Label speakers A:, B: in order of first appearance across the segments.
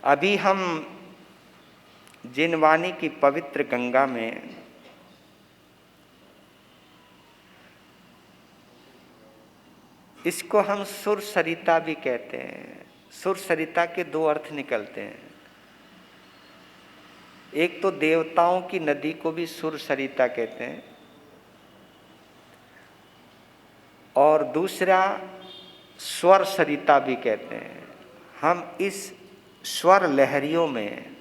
A: अभी हम जिनवानी की पवित्र गंगा में इसको हम सुर सरिता भी कहते हैं। सुर सरिता के दो अर्थ निकलते हैं। एक तो देवताओं की नदी को भी सुर सरिता कहते हैं और दूसरा स्वर सरिता भी कहते हैं। हम इस स्वर लहरियों में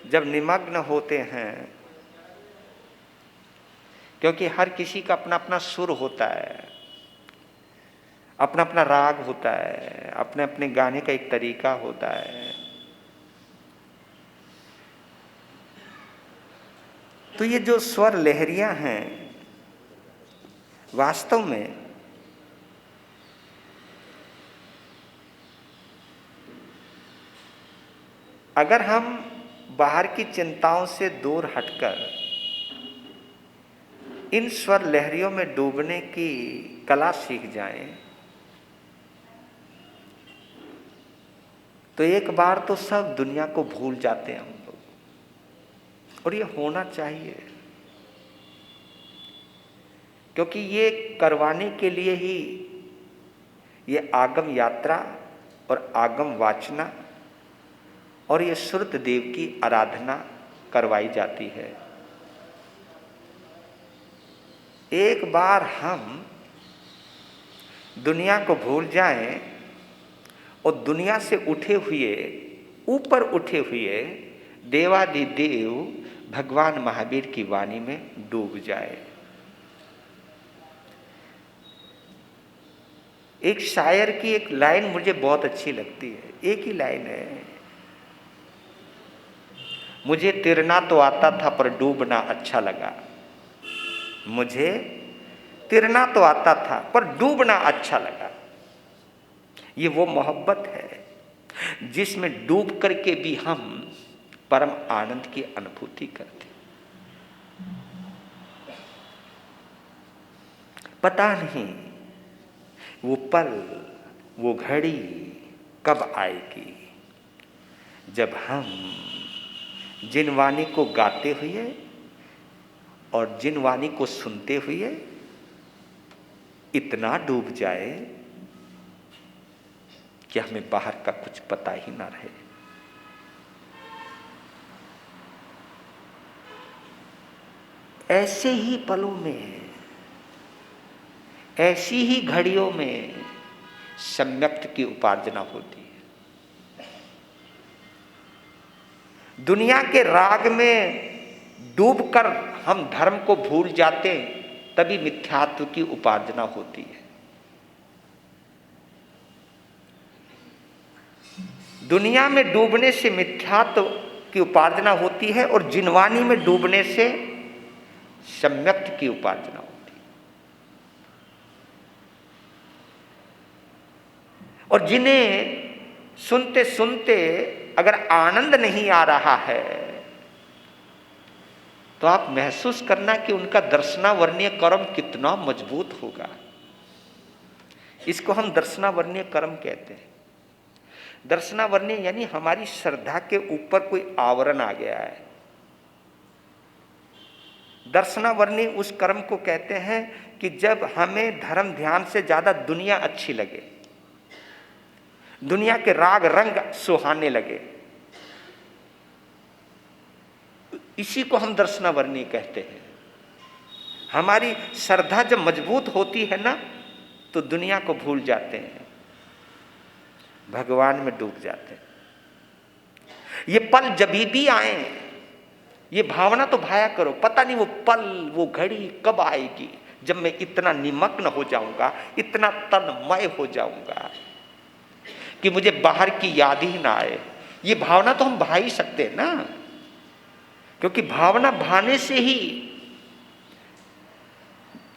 A: जब निमग्न होते हैं, क्योंकि हर किसी का अपना अपना सुर होता है, अपना अपना राग होता है, अपने अपने गाने का एक तरीका होता है। तो ये जो स्वर लहरियां हैं, वास्तव में अगर हम बाहर की चिंताओं से दूर हटकर इन स्वर लहरियों में डूबने की कला सीख जाएं, तो एक बार तो सब दुनिया को भूल जाते हैं हम लोग। और ये होना चाहिए, क्योंकि ये करवाने के लिए ही ये आगम यात्रा और आगम वाचना और ये श्रुत देव की आराधना करवाई जाती है। एक बार हम दुनिया को भूल जाएं और दुनिया से उठे हुए, ऊपर उठे हुए देवादिदेव भगवान महावीर की वाणी में डूब जाए। एक शायर की एक लाइन मुझे बहुत अच्छी लगती है, एक ही लाइन है। मुझे तैरना तो आता था पर डूबना अच्छा लगा। मुझे तैरना तो आता था पर डूबना अच्छा लगा। ये वो मोहब्बत है जिसमें डूब करके भी हम परम आनंद की अनुभूति करते। पता नहीं वो पल, वो घड़ी कब आएगी जब हम जिनवानी को गाते हुए और जिनवानी को सुनते हुए इतना डूब जाए कि हमें बाहर का कुछ पता ही ना रहे। ऐसे ही पलों में, ऐसी ही घड़ियों में सम्यक्त की उपार्जना होती है। दुनिया के राग में डूबकर हम धर्म को भूल जाते हैं, तभी मिथ्यात्व की उपार्जना होती है। दुनिया में डूबने से मिथ्यात्व की उपार्जना होती है और जिनवानी में डूबने से सम्यक्त की उपार्जना होती है। और जिन्हें सुनते सुनते अगर आनंद नहीं आ रहा है, तो आप महसूस करना कि उनका दर्शनावर्णीय कर्म कितना मजबूत होगा। इसको हम दर्शनावर्णीय कर्म कहते हैं। दर्शनावर्णीय यानी हमारी श्रद्धा के ऊपर कोई आवरण आ गया है। दर्शनावर्णीय उस कर्म को कहते हैं कि जब हमें धर्म ध्यान से ज्यादा दुनिया अच्छी लगे, दुनिया के राग रंग सुहाने लगे, इसी को हम दर्शनावर्णीय कहते हैं। हमारी श्रद्धा जब मजबूत होती है ना, तो दुनिया को भूल जाते हैं, भगवान में डूब जाते हैं। ये पल जब भी आए, ये भावना तो भाया करो, पता नहीं वो पल, वो घड़ी कब आएगी जब मैं इतना निमग्न हो जाऊंगा, इतना तन्मय हो जाऊंगा कि मुझे बाहर की याद ही ना आए। ये भावना तो हम भा ही सकते हैं ना, क्योंकि भावना भाने से ही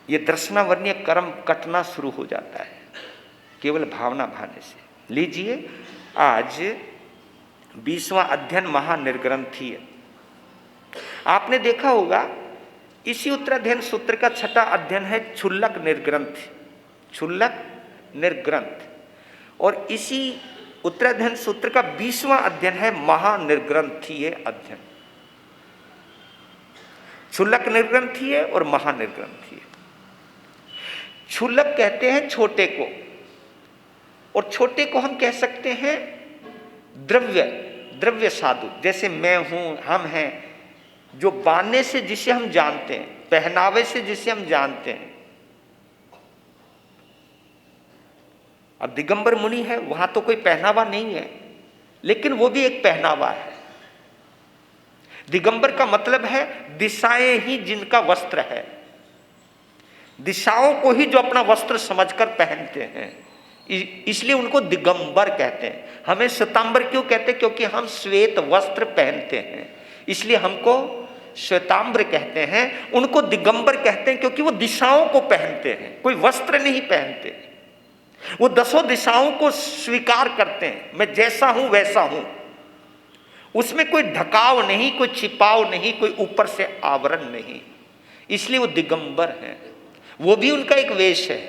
A: ये दर्शनावर्णीय कर्म कटना शुरू हो जाता है, केवल भावना भाने से। लीजिए, आज 20वां अध्ययन महानिर्ग्रंथीय। आपने देखा होगा इसी उत्तराध्ययन सूत्र का 6ठा अध्ययन है क्षुल्लक निर्ग्रंथ। क्षुल्लक निर्ग्रंथ। और इसी उत्तराध्ययन सूत्र का 20वां अध्ययन है महानिर्ग्रंथीय अध्ययन। क्षुल्लक निर्ग्रंथीय और महानिर्ग्रंथीय। क्षुल्लक कहते हैं छोटे को, और छोटे को हम कह सकते हैं द्रव्य साधु, जैसे मैं हूं, हम हैं, जो बांधने से जिसे हम जानते हैं, पहनावे से जिसे हम जानते हैं। अब दिगंबर मुनि है, वहां तो कोई पहनावा नहीं है, लेकिन वो भी एक पहनावा है। दिगंबर का मतलब है दिशाएं ही जिनका वस्त्र है, दिशाओं को ही जो अपना वस्त्र समझकर पहनते हैं, इसलिए उनको दिगंबर कहते हैं। हमें श्वेतांबर क्यों कहते हैं? क्योंकि हम श्वेत वस्त्र पहनते हैं, इसलिए हमको श्वेतांबर कहते हैं। उनको दिगंबर कहते हैं क्योंकि वो दिशाओं को पहनते हैं, कोई वस्त्र नहीं पहनते। वो 10 दिशाओं को स्वीकार करते हैं, मैं जैसा हूं वैसा हूं, उसमें कोई ढकाव नहीं, कोई छिपाव नहीं, कोई ऊपर से आवरण नहीं, इसलिए वो दिगंबर हैं। वो भी उनका एक वेश है।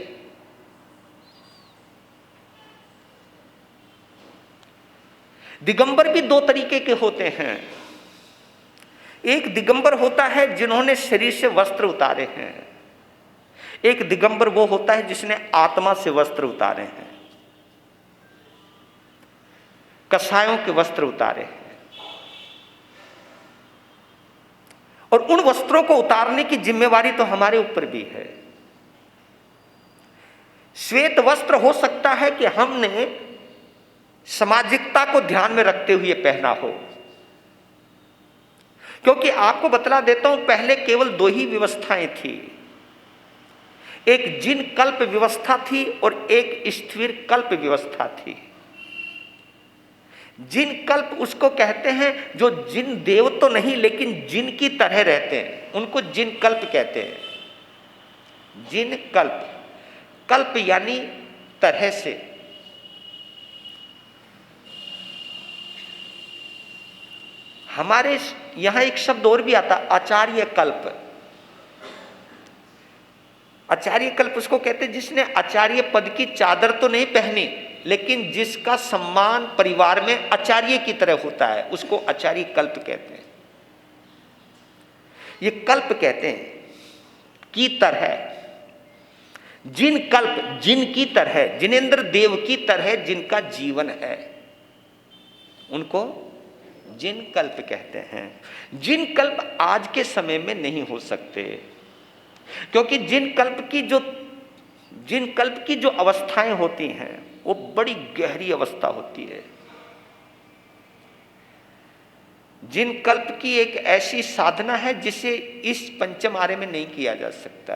A: दिगंबर भी 2 तरीके के होते हैं। एक दिगंबर होता है जिन्होंने शरीर से वस्त्र उतारे हैं, एक दिगंबर वो होता है जिसने आत्मा से वस्त्र उतारे हैं, कसायों के वस्त्र उतारे हैं। और उन वस्त्रों को उतारने की जिम्मेवारी तो हमारे ऊपर भी है। श्वेत वस्त्र हो सकता है कि हमने सामाजिकता को ध्यान में रखते हुए पहना हो, क्योंकि आपको बतला देता हूं, पहले केवल 2 ही व्यवस्थाएं थी, एक जिन कल्प व्यवस्था थी और एक स्थिर कल्प व्यवस्था थी। जिन कल्प उसको कहते हैं जो जिन देव तो नहीं लेकिन जिन की तरह रहते हैं, उनको जिन कल्प कहते हैं। जिन कल्प, कल्प यानी तरह से। हमारे यहां एक शब्द और भी आता, आचार्य कल्प। आचार्य कल्प उसको कहते हैं जिसने आचार्य पद की चादर तो नहीं पहनी, लेकिन जिसका सम्मान परिवार में आचार्य की तरह होता है, उसको आचार्य कल्प कहते हैं। ये कल्प कहते हैं की तरह। जिन कल्प, जिन की तरह, जिनेंद्र देव की तरह जिनका जीवन है, उनको जिन कल्प कहते हैं। जिन कल्प आज के समय में नहीं हो सकते, क्योंकि जिन कल्प की जो अवस्थाएं होती हैं वो बड़ी गहरी अवस्था होती है। जिन कल्प की एक ऐसी साधना है जिसे इस पंचम आर्य में नहीं किया जा सकता,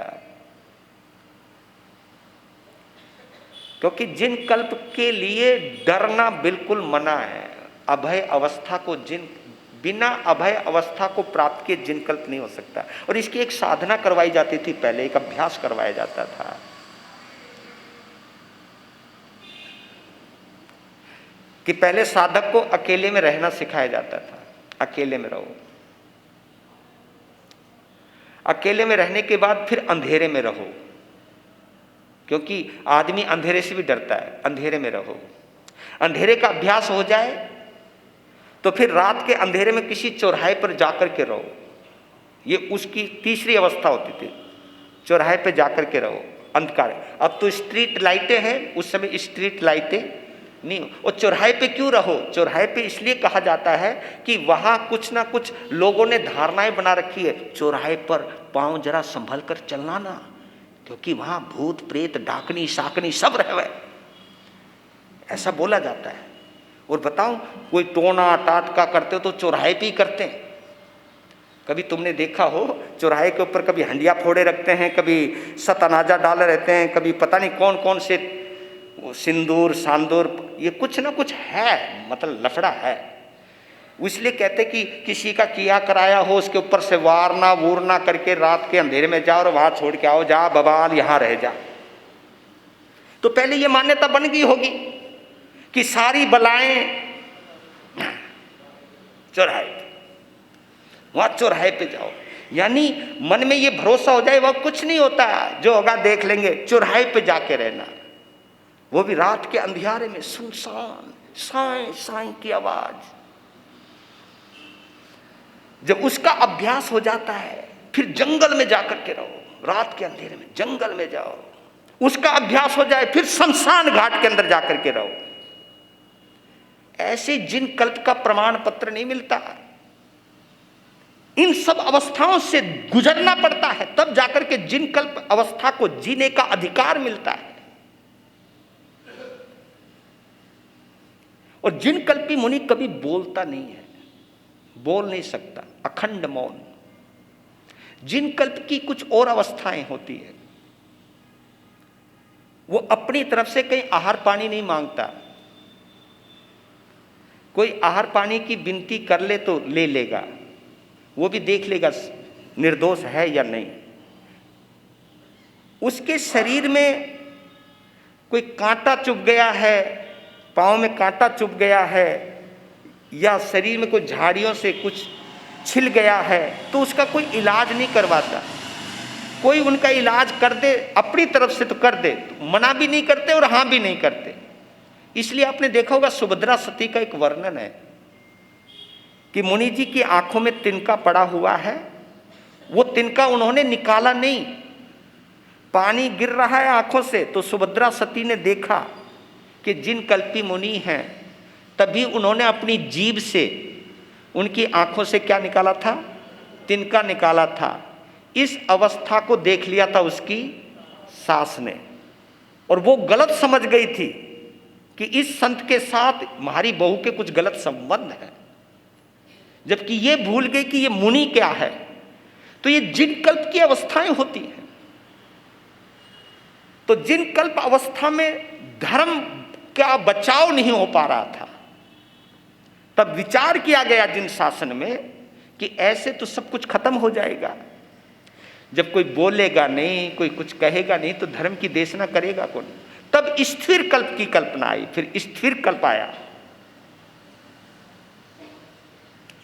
A: क्योंकि जिन कल्प के लिए डरना बिल्कुल मना है। अभय अवस्था को बिना अभय अवस्था को प्राप्त किए जिन कल्प नहीं हो सकता। और इसकी एक साधना करवाई जाती थी, पहले एक अभ्यास करवाया जाता था। कि पहले साधक को अकेले में रहना सिखाया जाता था। अकेले में रहो, अकेले में रहने के बाद फिर अंधेरे में रहो, क्योंकि आदमी अंधेरे से भी डरता है। अंधेरे में रहो, अंधेरे का अभ्यास हो जाए तो फिर रात के अंधेरे में किसी चौराहे पर जाकर के रहो। ये उसकी तीसरी अवस्था होती थी, चौराहे पर जाकर के रहो, अंधकार। अब तो स्ट्रीट लाइटें हैं, उस समय स्ट्रीट लाइटें नहीं। और चौराहे पे क्यों रहो? चौराहे पे इसलिए कहा जाता है कि वहां कुछ ना कुछ लोगों ने धारणाएं बना रखी है, चौराहे पर पांव जरा संभल कर चलना ना, क्योंकि वहां भूत प्रेत डाकनी शाकनी सब रहे, ऐसा बोला जाता है। और बताओ, कोई टोना टाटका करते हो तो चौराहे पे ही करते हैं। कभी तुमने देखा हो चौराहे के ऊपर कभी हंडिया फोड़े रखते हैं, कभी सतनाजा डाले रहते हैं, कभी पता नहीं कौन कौन से सिंदूर सांदूर, ये कुछ ना कुछ है, मतलब लफड़ा है। इसलिए कहते कि किसी का किया कराया हो उसके ऊपर से वारना वूरना करके रात के अंधेरे में जाओ और वहां छोड़ के आओ, जा बवाल यहां रह जा। तो पहले ये मान्यता बन गई होगी कि सारी बलाएं चौराहे पे, वहां चौराहे पे जाओ, यानी मन में ये भरोसा हो जाए वह कुछ नहीं होता, जो होगा देख लेंगे, चौराहे पे जाके रहना। वो भी रात के अंधियारे में, सुनसान, साएं साएं की आवाज। जब उसका अभ्यास हो जाता है, फिर जंगल में जाकर के रहो, रात के अंधेरे में जंगल में जाओ, उसका अभ्यास हो जाए, फिर शमशान घाट के अंदर जाकर के रहो। ऐसे जिन कल्प का प्रमाण पत्र नहीं मिलता, इन सब अवस्थाओं से गुजरना पड़ता है, तब जाकर के जिन कल्प अवस्था को जीने का अधिकार मिलता है। और जिन कल्पी मुनि कभी बोलता नहीं है, बोल नहीं सकता, अखंड मौन। जिन कल्प की कुछ और अवस्थाएं होती है, वो अपनी तरफ से कहीं आहार पानी नहीं मांगता। कोई आहार पानी की विनती कर ले तो ले लेगा, वो भी देख लेगा निर्दोष है या नहीं। उसके शरीर में कोई कांटा चुभ गया है, पांव में कांटा चुभ गया है, या शरीर में कोई झाड़ियों से कुछ छिल गया है, तो उसका कोई इलाज नहीं करवाता। कोई उनका इलाज कर दे अपनी तरफ से तो कर दे, तो मना भी नहीं करते और हाँ भी नहीं करते। इसलिए आपने देखा होगा सुभद्रा सती का एक वर्णन है कि मुनि जी की आंखों में तिनका पड़ा हुआ है, वो तिनका उन्होंने निकाला नहीं, पानी गिर रहा है आंखों से, तो सुभद्रा सती ने देखा कि जिन कल्पी मुनि हैं, तभी उन्होंने अपनी जीभ से उनकी आंखों से क्या निकाला था, तिनका निकाला था। इस अवस्था को देख लिया था उसकी सास ने, और वो गलत समझ गई थी कि इस संत के साथ हमारी बहू के कुछ गलत संबंध है, जबकि ये भूल गई कि ये मुनि क्या है। तो ये जिन कल्प की अवस्थाएं होती हैं, तो जिन कल्प अवस्था में धर्म का बचाव नहीं हो पा रहा था, तब विचार किया गया जिन शासन में कि ऐसे तो सब कुछ खत्म हो जाएगा। जब कोई बोलेगा नहीं, कोई कुछ कहेगा नहीं, तो धर्म की देशना करेगा कौन। तब स्थिर कल्प की कल्पना आई, फिर स्थिर कल्प आया।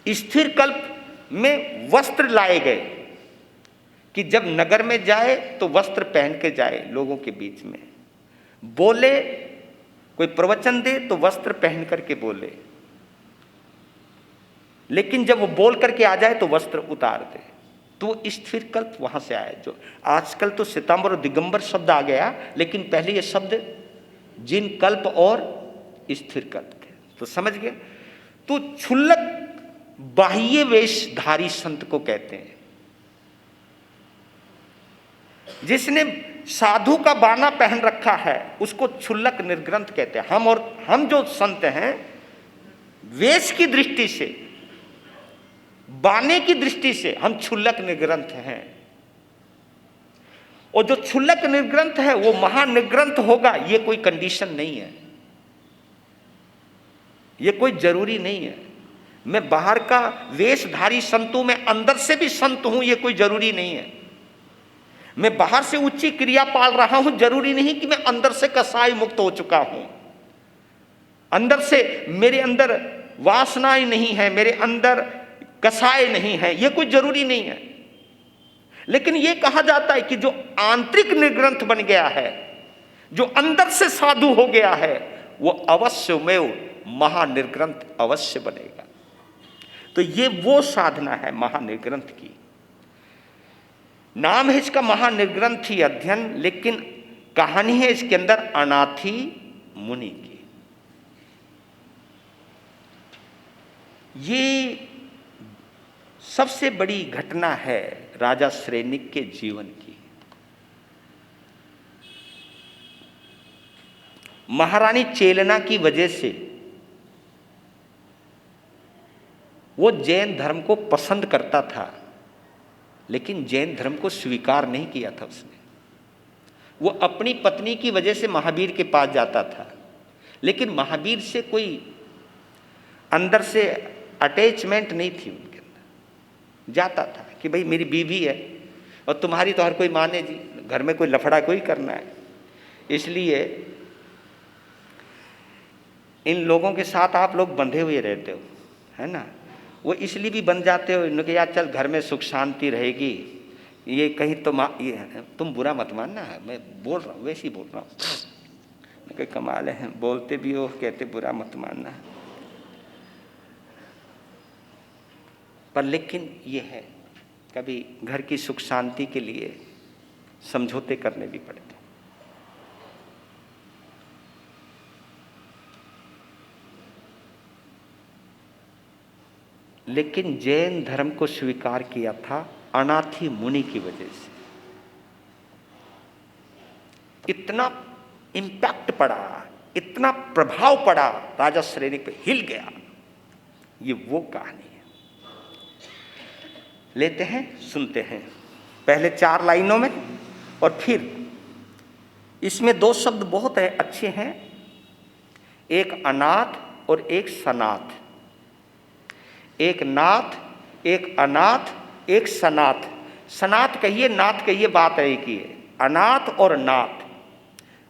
A: स्थिर कल्प में वस्त्र लाए गए कि जब नगर में जाए तो वस्त्र पहन के जाए, लोगों के बीच में बोले, कोई प्रवचन दे तो वस्त्र पहन करके बोले, लेकिन जब वो बोल करके आ जाए तो वस्त्र उतार दे। तो स्थिर कल्प वहां से आया। जो आजकल तो सितंबर और दिगंबर शब्द आ गया, लेकिन पहले ये शब्द जिन कल्प और स्थिर कल्प थे। तो समझ गए। तो क्षुल्लक बाह्य वेशधारी संत को कहते हैं, जिसने साधु का बाना पहन रखा है उसको क्षुल्लक निर्ग्रंथ कहते हैं। हम जो संत हैं, वेश की दृष्टि से, बाने की दृष्टि से हम क्षुल्लक निर्ग्रंथ हैं। और जो क्षुल्लक निर्ग्रंथ है वो महानिर्ग्रंथ होगा, ये कोई कंडीशन नहीं है, ये कोई जरूरी नहीं है। मैं बाहर का वेशधारी संत हूं, मैं अंदर से भी संत हूं, ये कोई जरूरी नहीं है। मैं बाहर से उच्च क्रिया पाल रहा हूं, जरूरी नहीं कि मैं अंदर से कसाई मुक्त हो चुका हूं। अंदर से मेरे अंदर वासनाएं नहीं है, मेरे अंदर कसाय नहीं है, यह कोई जरूरी नहीं है। लेकिन यह कहा जाता है कि जो आंतरिक निर्ग्रंथ बन गया है, जो अंदर से साधु हो गया है, वो अवश्य में महानिर्ग्रंथ अवश्य बनेगा। तो ये वो साधना है महानिर्ग्रंथ की। नाम है इसका महानिर्ग्रंथी अध्ययन, लेकिन कहानी है इसके अंदर अनाथी मुनि की। ये सबसे बड़ी घटना है राजा श्रेनिक के जीवन की। महारानी चेलना की वजह से वो जैन धर्म को पसंद करता था, लेकिन जैन धर्म को स्वीकार नहीं किया था उसने। वो अपनी पत्नी की वजह से महावीर के पास जाता था, लेकिन महावीर से कोई अंदर से अटैचमेंट नहीं थी उनके अंदर। जाता था कि भाई मेरी बीवी है और तुम्हारी तो हर कोई माने जी, घर में कोई लफड़ा कोई करना है, इसलिए इन लोगों के साथ आप लोग बंधे हुए रहते हो, है ना। वो इसलिए भी बन जाते हो इन्होंने कि यार चल घर में सुख शांति रहेगी, ये कहीं तो तुम बुरा मत मानना है, मैं बोल रहा हूँ वैसे ही बोल रहा हूँ, कि कमाल है, बोलते भी हो, कहते बुरा मत मानना। पर लेकिन ये है, कभी घर की सुख शांति के लिए समझौते करने भी पड़ते। लेकिन जैन धर्म को स्वीकार किया था अनाथी मुनि की वजह से। इतना इम्पैक्ट पड़ा, इतना प्रभाव पड़ा राजा श्रेणी पे, हिल गया। ये वो कहानी है। लेते हैं, सुनते हैं पहले 4 लाइनों में, और फिर इसमें 2 शब्द बहुत अच्छे हैं, एक अनाथ और एक सनाथ। एक नाथ, एक अनाथ, एक सनाथ। सनाथ कहिए, नाथ कहिए, बात है एक ही है। अनाथ और नाथ,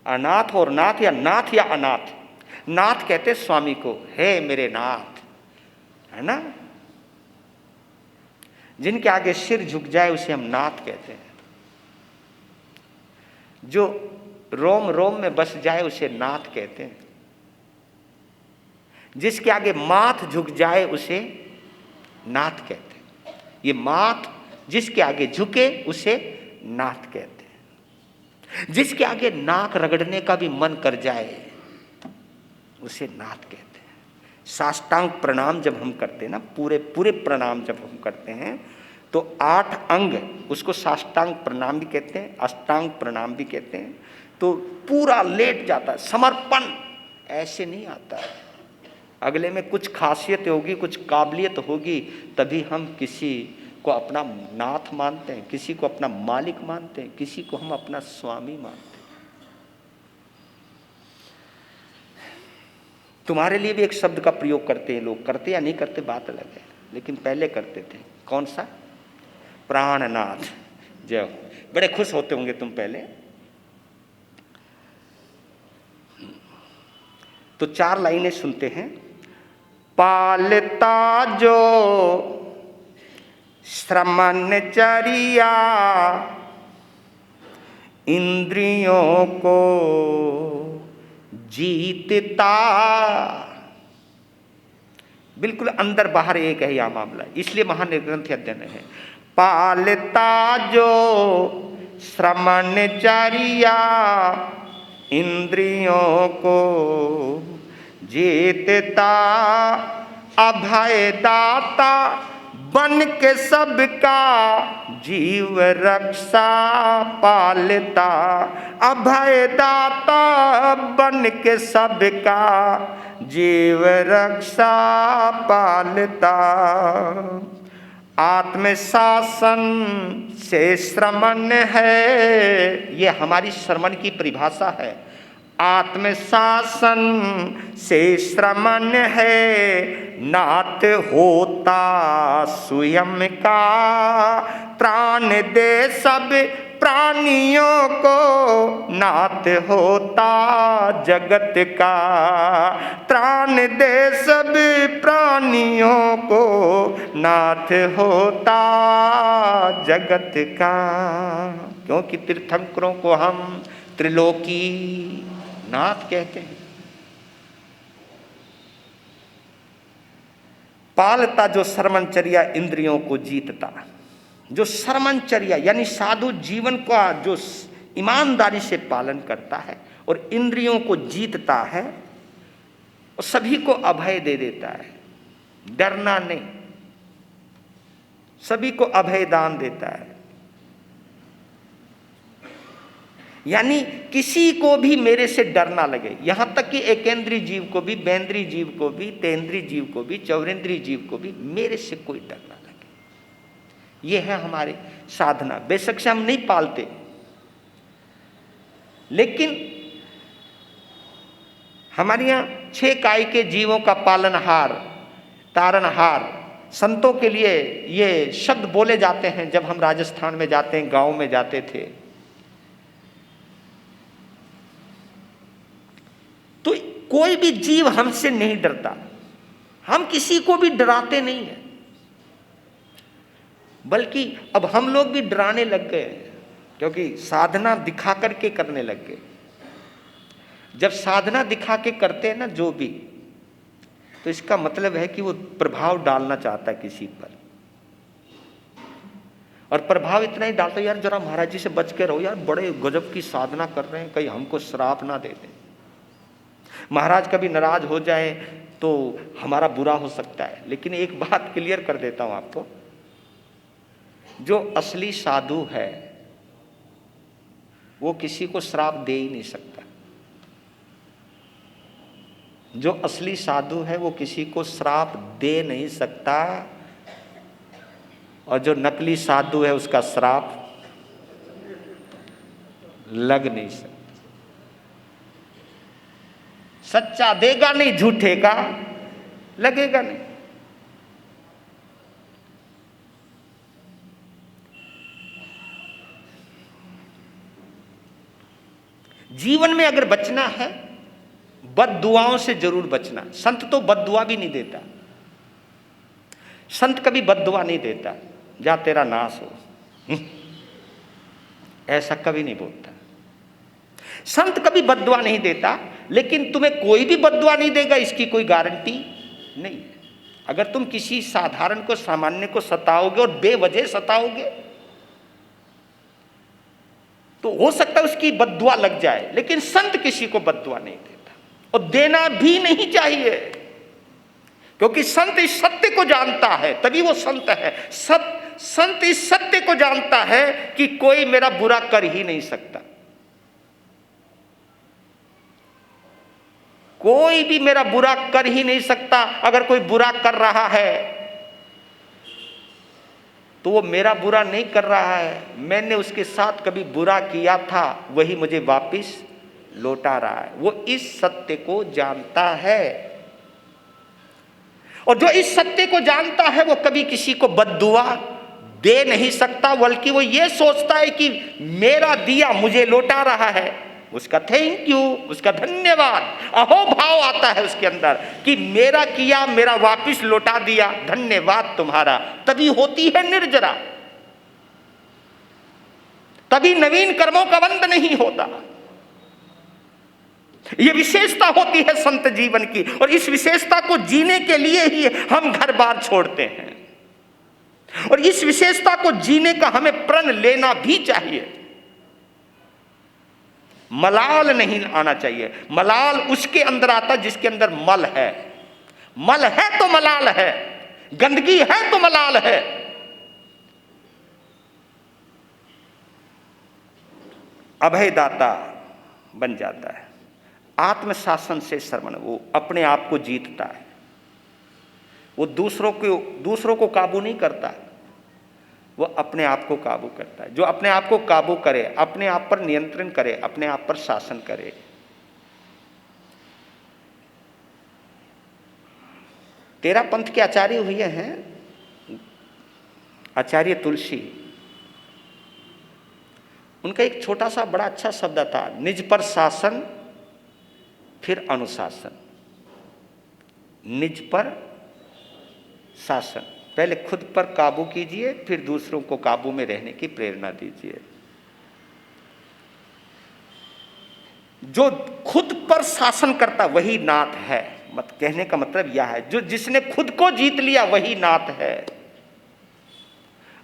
A: अनाथ और नाथ, या नाथ या अनाथ। नाथ कहते स्वामी को, हे मेरे नाथ, है ना। जिनके आगे सिर झुक जाए उसे हम नाथ कहते हैं। जो रोम रोम में बस जाए उसे नाथ कहते हैं। जिसके आगे माथ झुक जाए उसे नाथ कहते हैं। ये माथ जिसके आगे झुके उसे नाथ कहते हैं। जिसके आगे नाक रगड़ने का भी मन कर जाए उसे नाथ कहते हैं। साष्टांग प्रणाम जब हम करते हैं ना, पूरे पूरे प्रणाम जब हम करते हैं तो 8 अंग, उसको साष्टांग प्रणाम भी कहते हैं, अष्टांग प्रणाम भी कहते हैं। तो पूरा लेट जाता है, समर्पण ऐसे नहीं आता है। अगले में कुछ खासियत होगी, कुछ काबिलियत होगी, तभी हम किसी को अपना नाथ मानते हैं, किसी को अपना मालिक मानते हैं, किसी को हम अपना स्वामी मानते हैं। तुम्हारे लिए भी एक शब्द का प्रयोग करते हैं लोग, करते या नहीं करते बात अलग है, लेकिन पहले करते थे। कौन सा? प्राणनाथ। जय हो। बड़े खुश होते होंगे तुम पहले। तो 4 लाइनें सुनते हैं। पालता जो श्रमणचर्या, इंद्रियों को जीतता। बिल्कुल अंदर बाहर एक है यह मामला, इसलिए महानिर्ग्रंथ अध्ययन है। पालता जो श्रमणचर्या, इंद्रियों को जीतता। अभयदाता बन के सबका जीव रक्षा पालता। अभयदाता बन के सबका जीव रक्षा पालता। आत्मशासन से श्रमण है, ये हमारी श्रमण की परिभाषा है। आत्मशासन से श्रमण है, नाथ होता स्वयं का। प्राण दे सब प्राणियों को, नाथ होता जगत का। प्राण दे सब प्राणियों को, नाथ होता जगत का। क्योंकि तीर्थंकरों को हम त्रिलोकी नाथ कहते हैं। पालता जो श्रमणचर्या, इंद्रियों को जीतता। जो श्रमणचर्या यानी साधु जीवन का जो ईमानदारी से पालन करता है और इंद्रियों को जीतता है, और सभी को अभय दे देता है, डरना नहीं, सभी को अभय दान देता है। यानी किसी को भी मेरे से डर ना लगे, यहां तक कि एकेंद्रीय जीव को भी, बेंद्रीय जीव को भी, तेंद्रीय जीव को भी, चौरेंद्रीय जीव को भी मेरे से कोई डर ना लगे। यह है हमारी साधना। बेशक से हम नहीं पालते, लेकिन हमारे यहां 6 काय के जीवों का पालनहार, तारनहार, संतों के लिए ये शब्द बोले जाते हैं। जब हम राजस्थान में जाते हैं, गांव में जाते थे, तो कोई भी जीव हमसे नहीं डरता, हम किसी को भी डराते नहीं है, बल्कि अब हम लोग भी डराने लग गए, क्योंकि साधना दिखा करके करने लग गए। जब साधना दिखा के करते हैं ना जो भी, तो इसका मतलब है कि वो प्रभाव डालना चाहता है किसी पर, और प्रभाव इतना ही डालता है, यार जरा महाराज जी से बच के रहो यार, बड़े गजब की साधना कर रहे हैं, कहीं हमको श्राप ना दे दें, महाराज कभी नाराज हो जाए तो हमारा बुरा हो सकता है। लेकिन एक बात क्लियर कर देता हूं आपको, जो असली साधु है वो किसी को श्राप दे ही नहीं सकता। जो असली साधु है वो किसी को श्राप दे नहीं सकता, और जो नकली साधु है उसका श्राप लग नहीं सकता। सच्चा देगा नहीं, झूठे का लगेगा नहीं। जीवन में अगर बचना है, बद दुआओं से जरूर बचना। संत तो बद दुआ भी नहीं देता, संत कभी बद दुआ नहीं देता, जा तेरा नाश हो, ऐसा कभी नहीं बोलता। संत कभी बद दुआ नहीं देता, लेकिन तुम्हें कोई भी बद दुआ नहीं देगा इसकी कोई गारंटी नहीं है। अगर तुम किसी साधारण को, सामान्य को सताओगे और बेवजह सताओगे तो हो सकता है उसकी बद दुआ लग जाए, लेकिन संत किसी को बद दुआ नहीं देता, और देना भी नहीं चाहिए, क्योंकि संत इस सत्य को जानता है, तभी वो संत है। संत इस सत्य को जानता है कि कोई मेरा बुरा कर ही नहीं सकता, कोई भी मेरा बुरा कर ही नहीं सकता। अगर कोई बुरा कर रहा है तो वो मेरा बुरा नहीं कर रहा है, मैंने उसके साथ कभी बुरा किया था, वही मुझे वापस लौटा रहा है। वो इस सत्य को जानता है, और जो इस सत्य को जानता है वो कभी किसी को बद्दुआ दे नहीं सकता, बल्कि वो ये सोचता है कि मेरा दिया मुझे लौटा रहा है, उसका थैंक यू, उसका धन्यवाद, अहोभाव आता है उसके अंदर कि मेरा किया मेरा वापस लौटा दिया, धन्यवाद तुम्हारा। तभी होती है निर्जरा, तभी नवीन कर्मों का बंध नहीं होता। यह विशेषता होती है संत जीवन की, और इस विशेषता को जीने के लिए ही हम घर बार छोड़ते हैं, और इस विशेषता को जीने का हमें प्रण लेना भी चाहिए। मलाल नहीं आना चाहिए। मलाल उसके अंदर आता जिसके अंदर मल है। मल है तो मलाल है, गंदगी है तो मलाल है। अभयदाता बन जाता है। आत्मशासन से श्रवण, वो अपने आप को जीतता है, वो दूसरों को काबू नहीं करता, वो अपने आप को काबू करता है। जो अपने आप को काबू करे, अपने आप पर नियंत्रण करे, अपने आप पर शासन करे। तेरा पंथ के आचार्य हुए हैं आचार्य तुलसी, उनका एक छोटा सा बड़ा अच्छा शब्द था, निज पर शासन फिर अनुशासन। निज पर शासन, पहले खुद पर काबू कीजिए, फिर दूसरों को काबू में रहने की प्रेरणा दीजिए। जो खुद पर शासन करता वही नाथ है। मत कहने का मतलब यह है, जो जिसने खुद को जीत लिया वही नाथ है।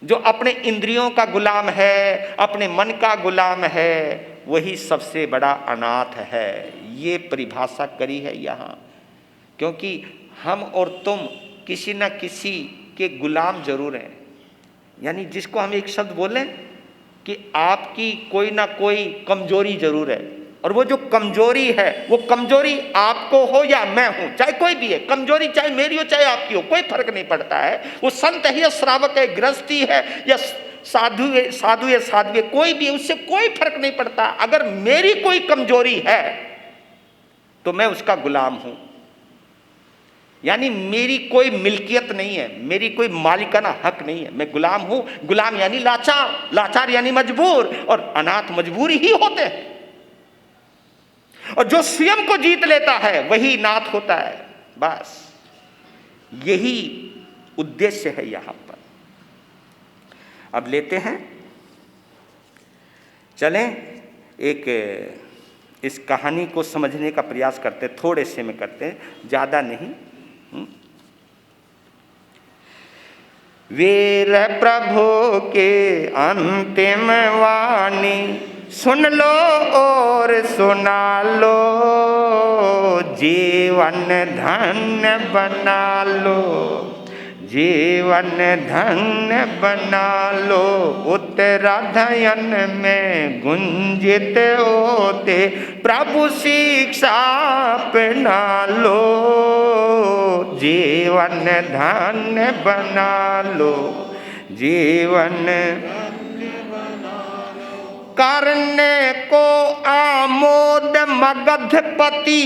A: जो अपने इंद्रियों का गुलाम है, अपने मन का गुलाम है, वही सबसे बड़ा अनाथ है। ये परिभाषा करी है यहाँ, क्योंकि हम और तुम किसी न किसी के गुलाम जरूर हैं। यानी जिसको हम एक शब्द बोलें कि आपकी कोई ना कोई कमजोरी जरूर है, और वो जो कमजोरी है, वो कमजोरी आपको हो या मैं हूं, चाहे कोई भी है, कमजोरी चाहे मेरी हो चाहे आपकी हो, कोई फर्क नहीं पड़ता है। वो संत है या श्रावक है, गृहस्थी है या साधु है, साधु है, कोई भी है, उससे कोई फर्क नहीं पड़ता। अगर मेरी कोई कमजोरी है तो मैं उसका गुलाम हूं। यानी मेरी कोई मिल्कियत नहीं है, मेरी कोई मालिकाना हक नहीं है, मैं गुलाम हूं। गुलाम यानी लाचार, लाचार यानी मजबूर, और अनाथ मजबूर ही होते हैं। और जो स्वयं को जीत लेता है वही नाथ होता है। बस यही उद्देश्य है यहां पर। अब लेते हैं, चलें एक इस कहानी को समझने का प्रयास करते, थोड़े से में करते, ज़्यादा नहीं। वीर प्रभु के अंतिम वाणी सुन लो और सुना लो, जीवन धन्य बना लो, जीवन धन्य बना लो। उत्तराधयन में गुंजित होते प्रभु शिक्षा अपना लो, जीवन धन्य बना लो, जीवन करने को आमोद मगधपति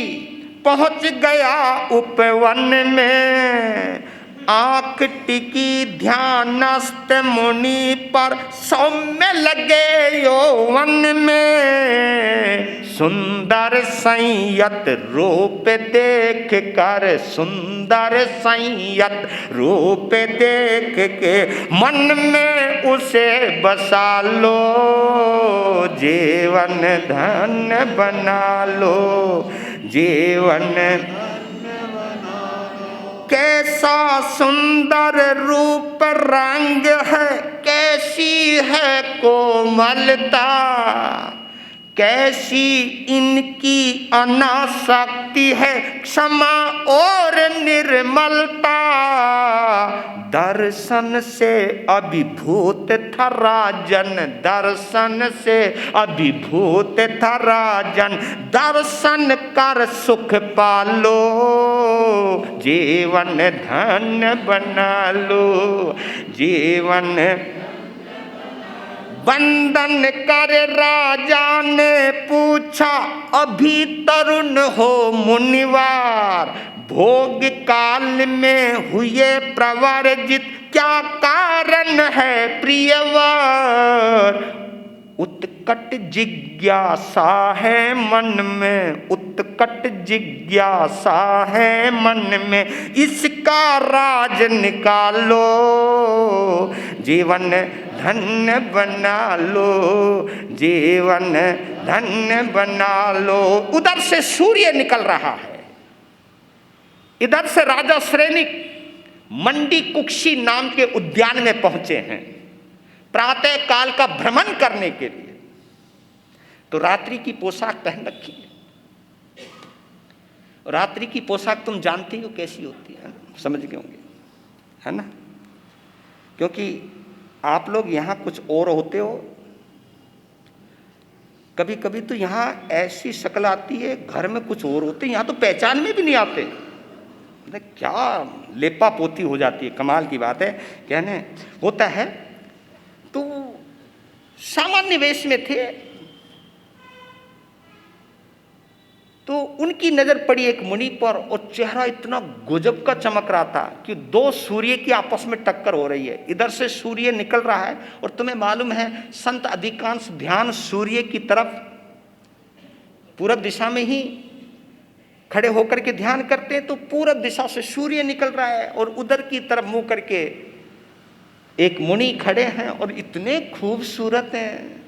A: पहुँच गया उपवन में, आंख टिकी ध्यानस्थ मुनि पर सौम्य लगे यौवन में। सुंदर संयत रूप देख कर, सुंदर संयत रूप देख के मन में उसे बसा लो, जीवन धन्य बना लो, जीवन। कैसा सुंदर रूप रंग है, कैसी है कोमलता, कैसी इनकी अनासक्ति है, क्षमा और निर्मलता। दर्शन से अभिभूत था राजन, दर्शन से अभिभूत था राजन, दर्शन कर सुख पालो, जीवन धन्य बना लो, जीवन। वंदन कर राजा ने पूछा, अभी तरुण हो मुनिवार, भोग काल में हुए प्रवर्जित, क्या कारण है प्रियवर। उत्कट जिज्ञासा है मन में, उत्कट जिज्ञासा है मन में, इसका राज निकालो, जीवन धन्य बना लो, जीवन धन्य बना लो। उधर से सूर्य निकल रहा है, इधर से राजा श्रेनिक मंडी कुक्षी नाम के उद्यान में पहुंचे हैं प्रातः काल का भ्रमण करने के लिए। तो रात्रि की पोशाक पहन रखी है। रात्रि की पोशाक तुम जानती हो कैसी होती है, समझ गए होंगे, है ना? क्योंकि आप लोग यहाँ कुछ और होते हो, कभी कभी तो यहाँ ऐसी शक्ल आती है, घर में कुछ और होते, यहाँ तो पहचान में भी नहीं आते। क्या लेपा पोती हो जाती है, कमाल की बात है। कहने होता है तो सामान्य वेश में थे, तो उनकी नजर पड़ी एक मुनि पर, और चेहरा इतना गजब का चमक रहा था कि दो सूर्य की आपस में टक्कर हो रही है। इधर से सूर्य निकल रहा है, और तुम्हें मालूम है संत अधिकांश ध्यान सूर्य की तरफ पूरब दिशा में ही खड़े होकर के ध्यान करते हैं। तो पूरब दिशा से सूर्य निकल रहा है, और उधर की तरफ मुंह करके एक मुनि खड़े हैं, और इतने खूबसूरत हैं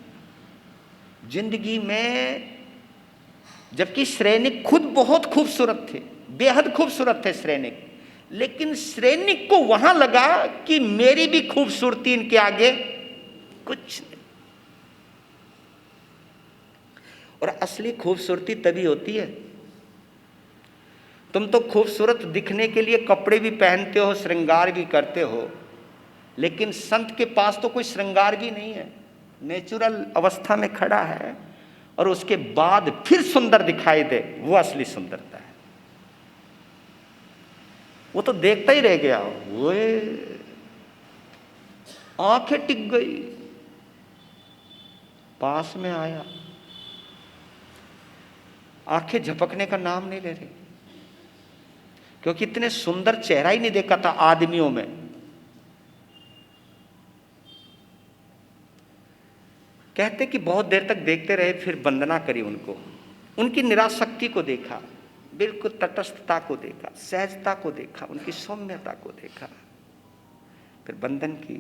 A: जिंदगी में। जबकि श्रेनिक खुद बहुत खूबसूरत थे, बेहद खूबसूरत थे श्रेनिक, लेकिन श्रेनिक को वहां लगा कि मेरी भी खूबसूरती इनके आगे कुछ नहीं। और असली खूबसूरती तभी होती है, तुम तो खूबसूरत दिखने के लिए कपड़े भी पहनते हो, श्रृंगार भी करते हो, लेकिन संत के पास तो कोई श्रृंगार भी नहीं है, नेचुरल अवस्था में खड़ा है, और उसके बाद फिर सुंदर दिखाई दे, वो असली सुंदरता है। वो तो देखता ही रह गया, वो आंखें टिक गई, पास में आया, आंखें झपकने का नाम नहीं ले रही, क्योंकि इतने सुंदर चेहरा ही नहीं देखा था आदमियों में। कहते कि बहुत देर तक देखते रहे, फिर वंदना करी उनको, उनकी निरासक्ति को देखा, बिल्कुल तटस्थता को देखा, सहजता को देखा, उनकी सौम्यता को देखा, फिर वंदन की।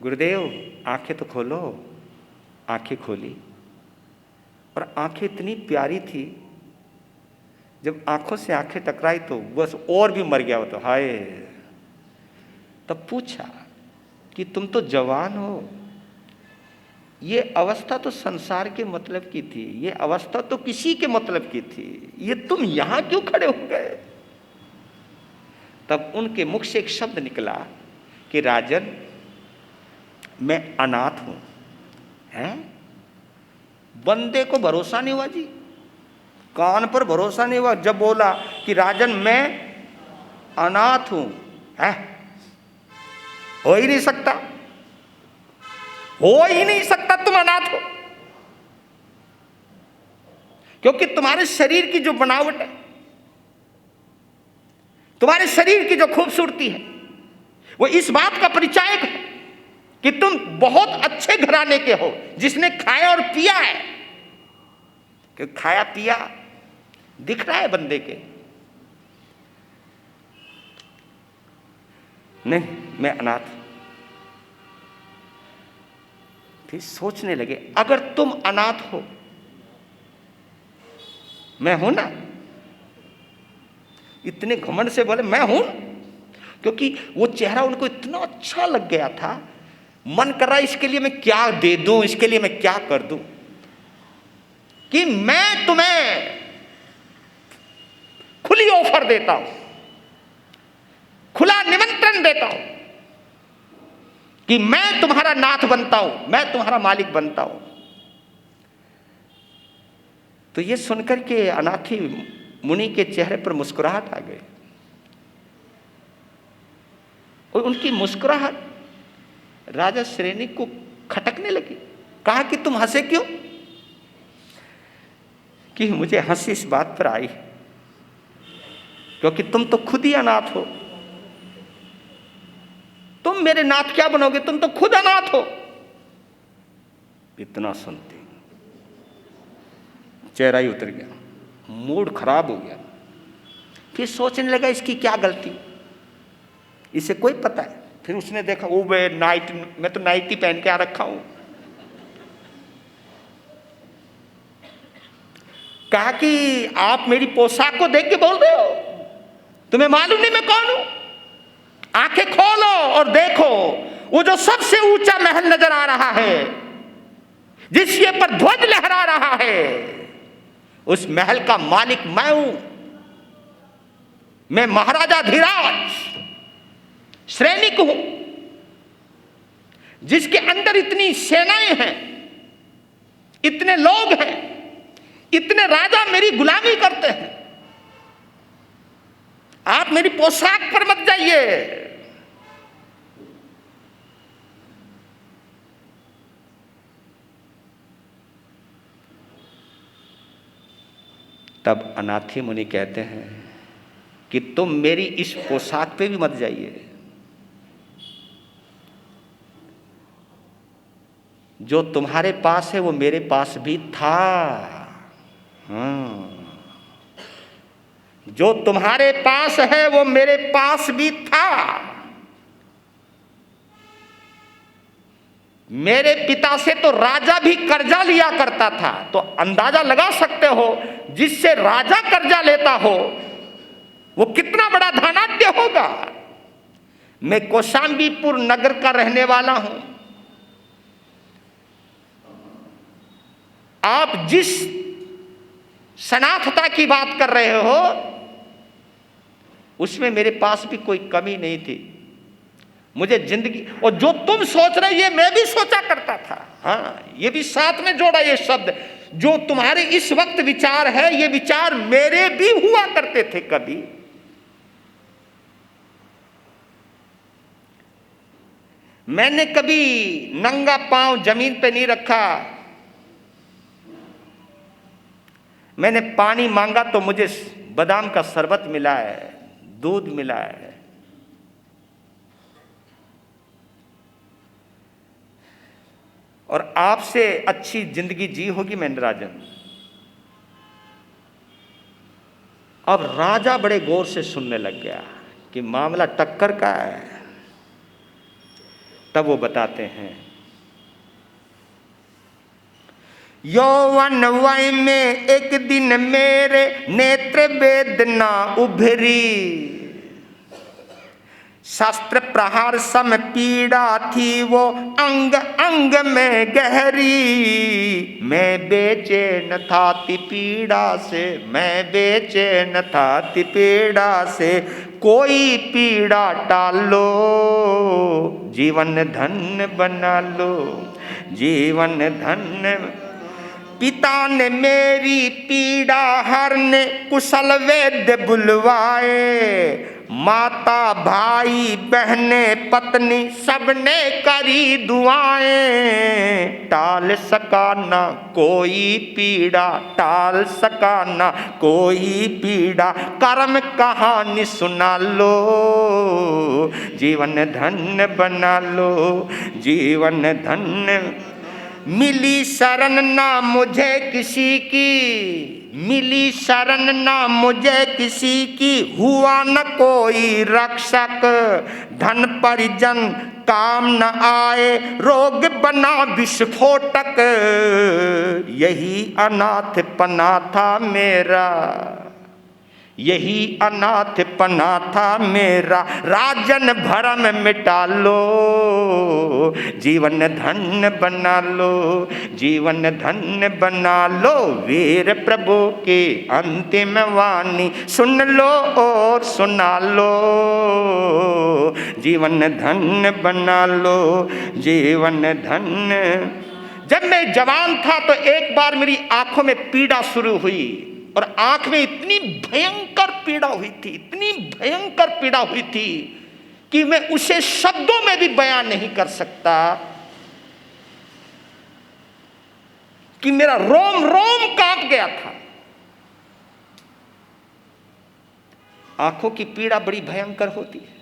A: गुरुदेव आंखें तो खोलो। आंखें खोली और आंखें इतनी प्यारी थी, जब आंखों से आंखें टकराई तो बस और भी मर गया वो तो, हाय। तब पूछा कि तुम तो जवान हो, ये अवस्था तो संसार के मतलब की थी, ये अवस्था तो किसी के मतलब की थी, ये तुम यहां क्यों खड़े हो गए? तब उनके मुख से एक शब्द निकला कि राजन, मैं अनाथ हूं। हैं? बंदे को भरोसा नहीं हुआ जी, कान पर भरोसा नहीं हुआ जब बोला कि राजन मैं अनाथ हूं। है? हो ही नहीं सकता, हो ही नहीं सकता तुम अनाथ हो, क्योंकि तुम्हारे शरीर की जो बनावट है, तुम्हारे शरीर की जो खूबसूरती है, वो इस बात का परिचायक है कि तुम बहुत अच्छे घराने के हो, जिसने खाया और पिया है। कि खाया पिया दिख रहा है बंदे के, नहीं मैं अनाथ हूं। फिर सोचने लगे, अगर तुम अनाथ हो, मैं हूं ना। इतने घमंड से बोले मैं हूं, क्योंकि वो चेहरा उनको इतना अच्छा लग गया था, मन कर रहा इसके लिए मैं क्या दे दूं, इसके लिए मैं क्या कर दूं, कि मैं तुम्हें खुली ऑफर देता हूं, खुला निमंत्रण देता हूं कि मैं तुम्हारा नाथ बनता हूं, मैं तुम्हारा मालिक बनता हूं। तो ये सुनकर के अनाथी मुनि के चेहरे पर मुस्कुराहट आ गई, और उनकी मुस्कुराहट राजा श्रेनिक को खटकने लगी। कहा कि तुम हंसे क्यों? कि मुझे हंसी इस बात पर आई क्योंकि तुम तो खुद ही अनाथ हो, तुम मेरे नाथ क्या बनोगे, तुम तो खुद अनाथ हो। इतना सुनते चेहरा ही उतर गया, मूड खराब हो गया। फिर सोचने लगा इसकी क्या गलती, इसे कोई पता है। फिर उसने देखा, ओ बे नाइट, मैं तो नाइटी पहन के आ रखा हूं। कहा कि आप मेरी पोशाक को देख के बोल रहे हो, तुम्हें मालूम नहीं मैं कौन हूं? आंखें खोलो और देखो, वो जो सबसे ऊंचा महल नजर आ रहा है, जिसके पर ध्वज लहरा रहा है, उस महल का मालिक मैं हूं। मैं महाराजा धीराज श्रेनिक हूं, जिसके अंदर इतनी सेनाएं हैं, इतने लोग हैं, इतने राजा मेरी गुलामी करते हैं। आप मेरी पोशाक पर मत जाइए। तब अनाथी मुनि कहते हैं कि तुम मेरी इस पोशाक पे भी मत जाइए, जो तुम्हारे पास है वो मेरे पास भी था। जो तुम्हारे पास है वो मेरे पास भी था। मेरे पिता से तो राजा भी कर्जा लिया करता था, तो अंदाजा लगा सकते हो जिससे राजा कर्जा लेता हो वो कितना बड़ा धनाढ्य होगा। मैं कौशाम्बीपुर नगर का रहने वाला हूं। आप जिस सनाथता की बात कर रहे हो उसमें मेरे पास भी कोई कमी नहीं थी। मुझे जिंदगी, और जो तुम सोच रहे ये मैं भी सोचा करता था। हाँ, ये भी साथ में जोड़ा ये शब्द, जो तुम्हारे इस वक्त विचार है ये विचार मेरे भी हुआ करते थे कभी। मैंने कभी नंगा पांव जमीन पे नहीं रखा। मैंने पानी मांगा तो मुझे बादाम का शरबत मिला है, दूध मिला है। और आपसे अच्छी जिंदगी जी होगी मैंने राजन। अब राजा बड़े गौर से सुनने लग गया कि मामला टक्कर का है। तब वो बताते हैं, यौवन वय में एक दिन मेरे नेत्र वेदना उभरी, शस्त्र प्रहार सम पीड़ा थी वो अंग अंग में गहरी, मैं बेचैन था ति पीड़ा से, मैं बेचैन था ति पीड़ा से, कोई पीड़ा टालो जीवन धन्य बना लो, जीवन धन्य। पिता ने मेरी पीड़ा हरने कुशल वैद्य बुलवाए, माता भाई बहने पत्नी सबने करी दुआएं, टाल सका ना कोई पीड़ा, टाल सका ना कोई पीड़ा, कर्म कहानी सुना लो जीवन धन्य बना लो, जीवन धन्य। मिली शरण ना मुझे किसी की, मिली शरण ना मुझे किसी की, हुआ न कोई रक्षक, धन परिजन काम न आए, रोग बना विस्फोटक, यही अनाथपना था मेरा, यही अनाथपना था मेरा, राजन भरम मिटा लो जीवन धन्य बना लो, जीवन धन्य बना लो, वीर प्रभु की अंतिम वाणी सुन लो और सुना लो, जीवन धन्य बना लो, जीवन धन्य। जब मैं जवान था तो एक बार मेरी आंखों में पीड़ा शुरू हुई, और आंख में इतनी भयंकर पीड़ा हुई थी, इतनी भयंकर पीड़ा हुई थी कि मैं उसे शब्दों में भी बयान नहीं कर सकता, कि मेरा रोम रोम कांप गया था। आंखों की पीड़ा बड़ी भयंकर होती है।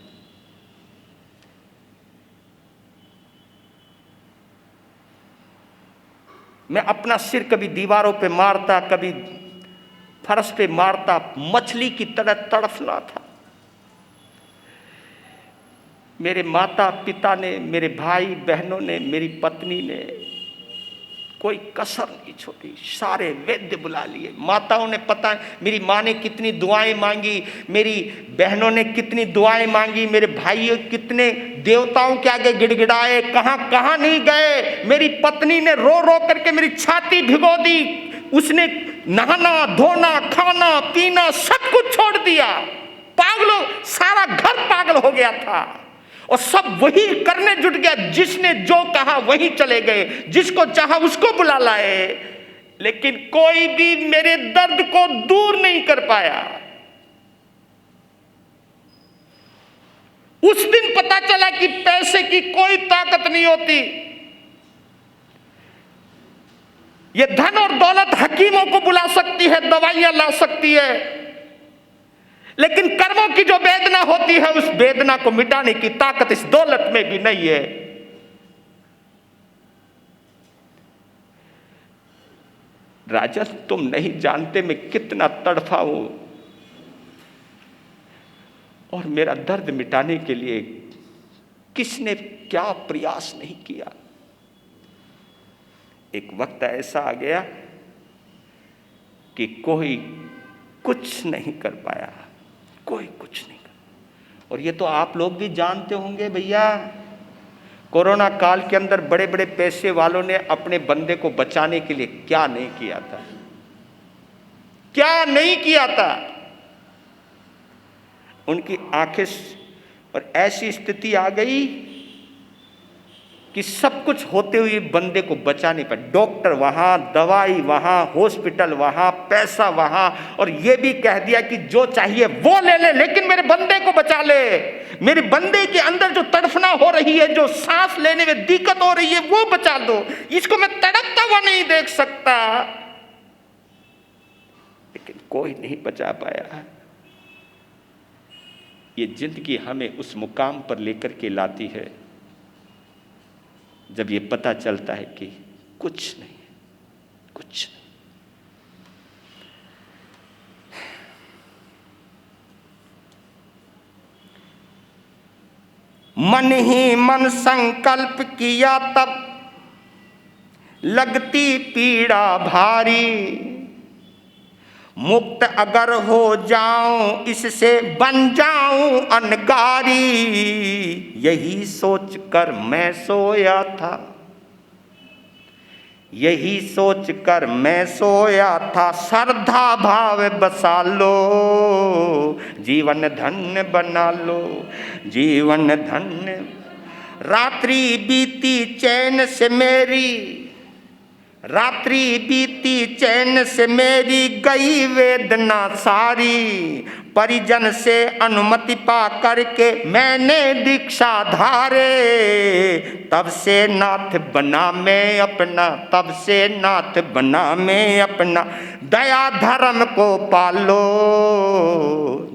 A: मैं अपना सिर कभी दीवारों पे मारता, कभी फर्श पे मारता, मछली की तरह तड़फना था। मेरे माता पिता ने, मेरे भाई बहनों ने, मेरी पत्नी ने कोई कसर नहीं छोड़ी, सारे वैद्य बुला लिए। माताओं ने, पता है मेरी माँ ने कितनी दुआएं मांगी, मेरी बहनों ने कितनी दुआएं मांगी, मेरे भाइयों कितने देवताओं के आगे गिड़गिड़ाए, कहाँ कहाँ नहीं गए। मेरी पत्नी ने रो रो करके मेरी छाती भिगो दी, उसने नहाना धोना खाना पीना सब कुछ छोड़ दिया। पागलों, सारा घर पागल हो गया था, और सब वही करने जुट गया, जिसने जो कहा वही चले गए, जिसको चाहा उसको बुला लाए, लेकिन कोई भी मेरे दर्द को दूर नहीं कर पाया। उस दिन पता चला कि पैसे की कोई ताकत नहीं होती। ये धन और दौलत हकीमों को बुला सकती है, दवाइयां ला सकती है, लेकिन कर्मों की जो वेदना होती है, उस वेदना को मिटाने की ताकत इस दौलत में भी नहीं है। राजन, तुम नहीं जानते मैं कितना तड़फा हूं, और मेरा दर्द मिटाने के लिए किसने क्या प्रयास नहीं किया। एक वक्त ऐसा आ गया कि कोई कुछ नहीं कर पाया, कोई कुछ नहीं कर। और ये तो आप लोग भी जानते होंगे भैया, कोरोना काल के अंदर बड़े बड़े पैसे वालों ने अपने बंदे को बचाने के लिए क्या नहीं किया था, क्या नहीं किया था। उनकी आंखें, और ऐसी स्थिति आ गई कि सब कुछ होते हुए बंदे को बचा नहीं पाए। डॉक्टर वहां, दवाई वहां, हॉस्पिटल वहां, पैसा वहां, और ये भी कह दिया कि जो चाहिए वो ले ले, लेकिन मेरे बंदे को बचा ले। मेरे बंदे के अंदर जो तड़फना हो रही है, जो सांस लेने में दिक्कत हो रही है, वो बचा दो, इसको मैं तड़पता हुआ नहीं देख सकता। लेकिन कोई नहीं बचा पाया। ये जिंदगी हमें उस मुकाम पर लेकर के लाती है जब ये पता चलता है कि कुछ नहीं, कुछ नहीं। मन ही मन संकल्प किया तब लगती पीड़ा भारी, मुक्त अगर हो जाऊं इससे बन जाऊं अनगारी, यही सोच कर मैं सोया था, यही सोच कर मैं सोया था, श्रद्धा भाव बसा लो, जीवन धन्य बना लो, जीवन धन्य। रात्रि बीती चैन से मेरी, रात्रि बीती चैन से मेरी, गई वेदना सारी, परिजन से अनुमति पा करके मैंने दीक्षा धारे, तब से नाथ बना मैं अपना, तब से नाथ बना मैं अपना, दया धर्म को पालो,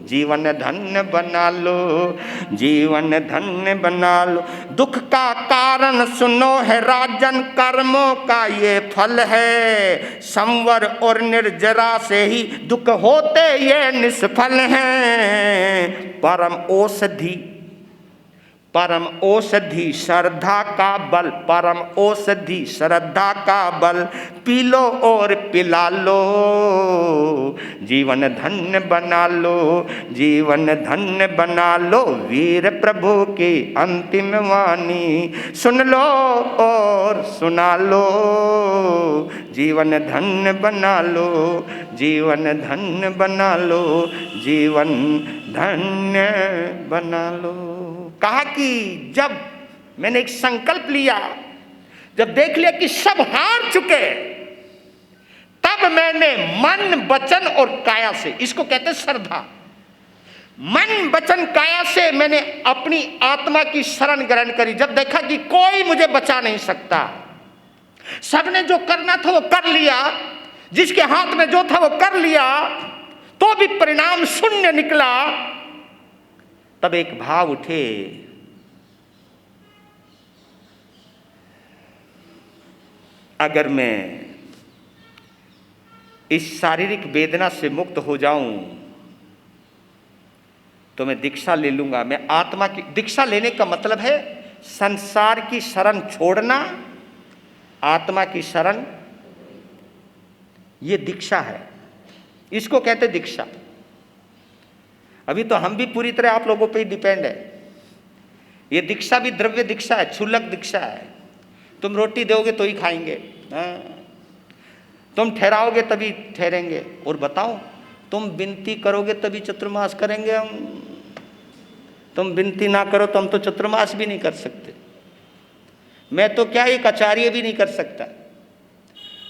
A: जीवन धन्य बना लो, जीवन धन्य बना लो। दुख का कारण सुनो है राजन, कर्मों का ये फल है, संवर और निर्जरा से ही दुख होते ये निष्फल हैं, परम औषधि, परम औषधि श्रद्धा का बल, परम औषधि श्रद्धा का बल, पी लो और पिला लो, जीवन धन्य बना लो, जीवन धन्य बना लो, वीर प्रभु की अंतिम वाणी सुन लो और सुना लो, जीवन धन्य बना लो, जीवन धन्य बना लो, जीवन धन्य बना लो। कहा कि जब मैंने एक संकल्प लिया, जब देख लिया कि सब हार चुके, तब मैंने मन वचन और काया से, इसको कहते हैं श्रद्धा, मन वचन काया से मैंने अपनी आत्मा की शरण ग्रहण करी। जब देखा कि कोई मुझे बचा नहीं सकता, सबने जो करना था वो कर लिया, जिसके हाथ में जो था वो कर लिया, तो भी परिणाम शून्य निकला, तब एक भाव उठे, अगर मैं इस शारीरिक वेदना से मुक्त हो जाऊं तो मैं दीक्षा ले लूंगा। मैं आत्मा की दीक्षा लेने का मतलब है संसार की शरण छोड़ना, आत्मा की शरण, ये दीक्षा है, इसको कहते दीक्षा। अभी तो हम भी पूरी तरह आप लोगों पे ही डिपेंड है। ये दीक्षा भी द्रव्य दीक्षा है, क्षुल्लक दीक्षा है। तुम रोटी दोगे तो ही खाएंगे, तुम ठहराओगे तभी ठहरेंगे, और बताओ तुम विनती करोगे तभी चतुर्मास करेंगे हम, तुम विनती ना करो तो हम तो चतुर्मास भी नहीं कर सकते। मैं तो क्या एक आचार्य भी नहीं कर सकता,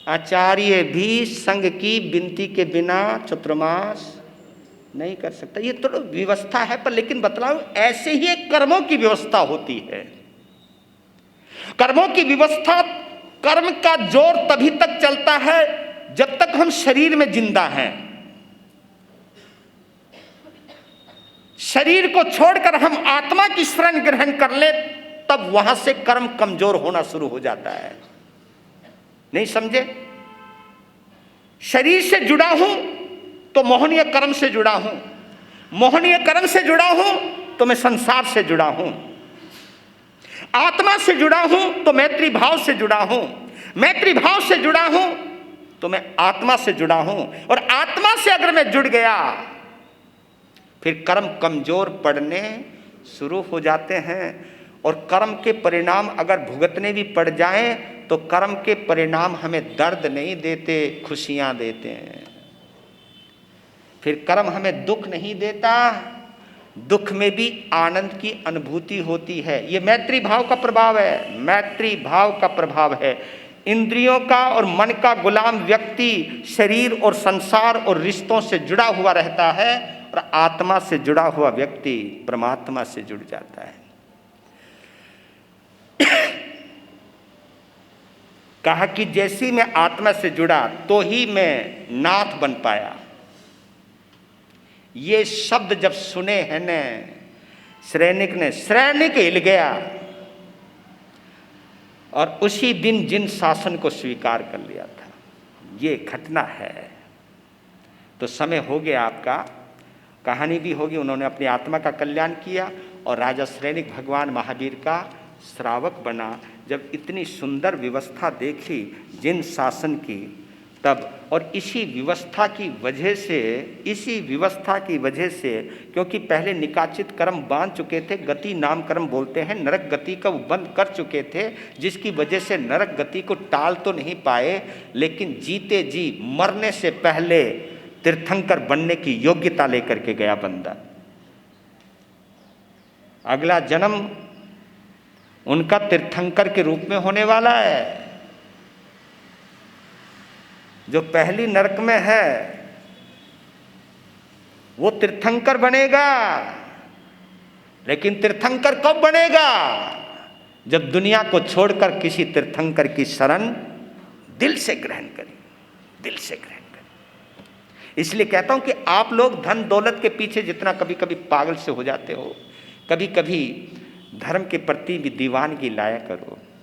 A: आचार्य भी संघ की विनती के बिना चतुर्मास नहीं कर सकता। ये तो व्यवस्था है, पर लेकिन बतलाऊं, ऐसे ही एक कर्मों की व्यवस्था होती है। कर्मों की व्यवस्था, कर्म का जोर तभी तक चलता है जब तक हम शरीर में जिंदा हैं। शरीर को छोड़कर हम आत्मा की शरण ग्रहण कर ले, तब वहां से कर्म कमजोर होना शुरू हो जाता है। नहीं समझे? शरीर से जुड़ा हूं तो मोहनीय कर्म से जुड़ा हूं, मोहनीय कर्म से जुड़ा हूं तो मैं संसार से जुड़ा हूं, आत्मा से जुड़ा हूं तो मैत्री भाव से जुड़ा हूं, मैत्री भाव से जुड़ा हूं तो मैं आत्मा से जुड़ा हूं, और आत्मा से अगर मैं जुड़ गया फिर कर्म कमजोर पड़ने शुरू हो जाते हैं, और कर्म के परिणाम अगर भुगतने भी पड़ जाएं तो कर्म के परिणाम हमें दर्द नहीं देते, खुशियां देते हैं। फिर कर्म हमें दुख नहीं देता, दुख में भी आनंद की अनुभूति होती है। ये मैत्री भाव का प्रभाव है, मैत्री भाव का प्रभाव है। इंद्रियों का और मन का गुलाम व्यक्ति शरीर और संसार और रिश्तों से जुड़ा हुआ रहता है, और आत्मा से जुड़ा हुआ व्यक्ति परमात्मा से जुड़ जाता है। कहा कि जैसी मैं आत्मा से जुड़ा तो ही मैं नाथ बन पाया। ये शब्द जब सुने हैं ने श्रैणिक हिल गया, और उसी दिन जिन शासन को स्वीकार कर लिया था। ये घटना है। तो समय हो गया आपका, कहानी भी होगी, उन्होंने अपनी आत्मा का कल्याण किया और राजा श्रेणिक भगवान महावीर का श्रावक बना। जब इतनी सुंदर व्यवस्था देखी जिन शासन की, तब और इसी व्यवस्था की वजह से क्योंकि पहले निकाचित कर्म बांध चुके थे, गति नाम कर्म बोलते हैं, नरक गति का वो बंद कर चुके थे, जिसकी वजह से नरक गति को टाल तो नहीं पाए, लेकिन जीते जी मरने से पहले तीर्थंकर बनने की योग्यता लेकर के गया बंदा। अगला जन्म उनका तीर्थंकर के रूप में होने वाला है। जो पहली नरक में है वो तीर्थंकर बनेगा, लेकिन तीर्थंकर कब बनेगा? जब दुनिया को छोड़कर किसी तीर्थंकर की शरण दिल से ग्रहण करें, दिल से ग्रहण करें। इसलिए कहता हूं कि आप लोग धन दौलत के पीछे जितना कभी कभी पागल से हो जाते हो, कभी कभी धर्म के प्रति भी दीवानगी लाया करो।